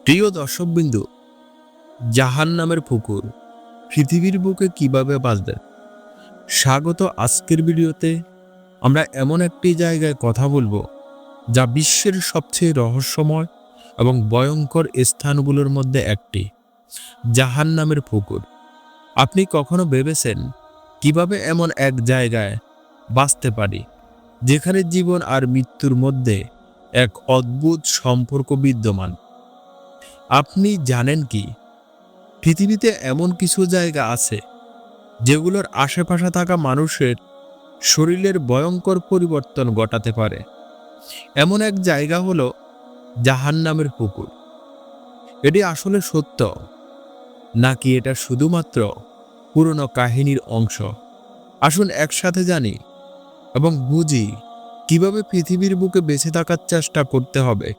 প্রিয় দর্শকবৃন্দু, জাহান্নামের পুকুর পৃথিবীর বুকে কিভাবে বাঁচবে? স্বাগত। আজকের ভিডিওতে আমরা এমন একটি জায়গায় কথা বলবো যা বিশ্বের সবচেয়ে রহস্যময় এবং ভয়ঙ্কর স্থানগুলোর মধ্যে একটি, জাহান্নামের পুকুর। আপনি কখনো ভেবেছেন কিভাবে এমন এক জায়গায় বাঁচতে পারি যেখানে জীবন আর মৃত্যুর মধ্যে এক অদ্ভুত সম্পর্ক বিদ্যমান? আপনি জানেন কি, পৃথিবীতে এমন কিছু জায়গা আছে যেগুলোর আশেপাশে থাকা মানুষের শরীরের ভয়ঙ্কর পরিবর্তন ঘটাতে পারে? এমন এক জায়গা হলো জাহান্নামের পুকুর। এটি আসলে সত্য, নাকি এটা শুধুমাত্র পুরনো কাহিনীর অংশ? আসুন একসাথে জানি এবং বুঝি কিভাবে পৃথিবীর বুকে বেঁচে থাকার চেষ্টা করতে হবে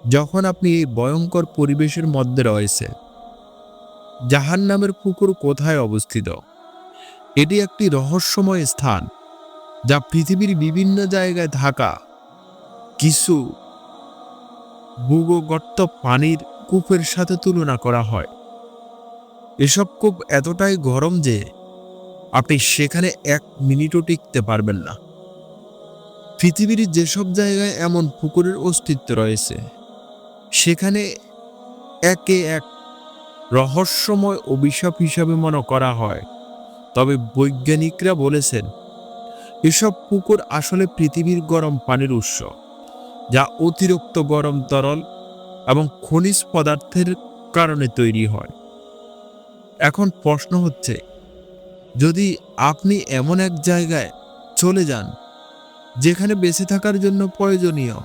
যখন আপনি এই ভয়ঙ্কর পরিবেশের মধ্যে রয়েছে। জাহান্নামের পুকুর কোথায় অবস্থিত? এটি একটি রহস্যময় স্থান যা পৃথিবীর বিভিন্ন জায়গায় থাকা কিছু ভূগর্ভস্থ পানির কূপের সাথে তুলনা করা হয়। এসব কূপ এতটাই গরম যে আপনি সেখানে 1 মিনিটও টিকতে পারবেন না। পৃথিবীর যেসব জায়গায় এমন পুকুরের অস্তিত্ব রয়েছে সেখানে একে এক রহস্যময় অভিশাপ হিসাবে মনে করা হয়। তবে বৈজ্ঞানিকরা বলেছেন এসব পুকুর আসলে পৃথিবীর গরম পানির উৎস, যা অতিরিক্ত গরম তরল এবং খনিজ পদার্থের কারণে তৈরি হয়। এখন প্রশ্ন হচ্ছে, যদি আপনি এমন এক জায়গায় চলে যান যেখানে বেঁচে থাকার জন্য প্রয়োজনীয়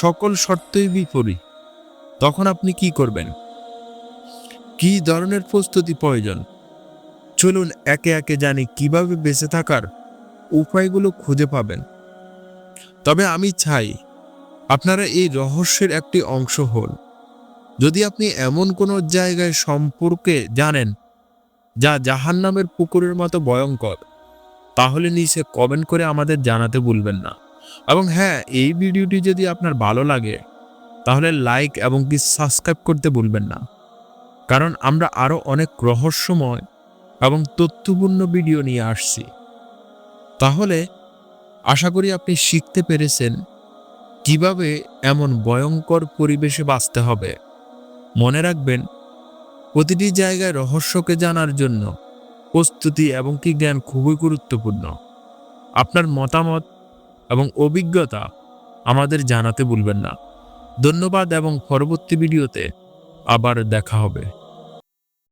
সকল শর্তই বিপরীত, তখন আপনি কি করবেন? কী ধরনের প্রস্তুতি প্রয়োজন? চলুন একে একে জানি কিভাবে বেঁচে থাকার উপায়গুলো খুঁজে পাবেন। তবে আমি চাই আপনারা এই রহস্যের একটি অংশ হন। যদি আপনি এমন কোনো জায়গায় সম্পর্কে জানেন যা জাহান্নামের পুকুরের মতো ভয়ঙ্কর, তাহলে নিচে কমেন্ট করে আমাদের জানাতে ভুলবেন না। এবং হ্যাঁ, এই ভিডিওটি যদি আপনার ভালো লাগে তাহলে লাইক এবং কি সাবস্ক্রাইব করতে ভুলবেন না, কারণ আমরা আরও অনেক রহস্যময় এবং তথ্যপূর্ণ ভিডিও নিয়ে আসছি। তাহলে আশা করি আপনি শিখতে পেরেছেন কিভাবে এমন ভয়ঙ্কর পরিবেশে বাঁচতে হবে। মনে রাখবেন, প্রতিটি জায়গায় রহস্যকে জানার জন্য প্রস্তুতি এবং কি জ্ঞান খুবই গুরুত্বপূর্ণ। আপনার মতামত এবং অভিজ্ঞতা আমাদের জানাতে ভুলবেন না। ধন্যবাদ এবং পরবর্তী ভিডিওতে আবার দেখা হবে।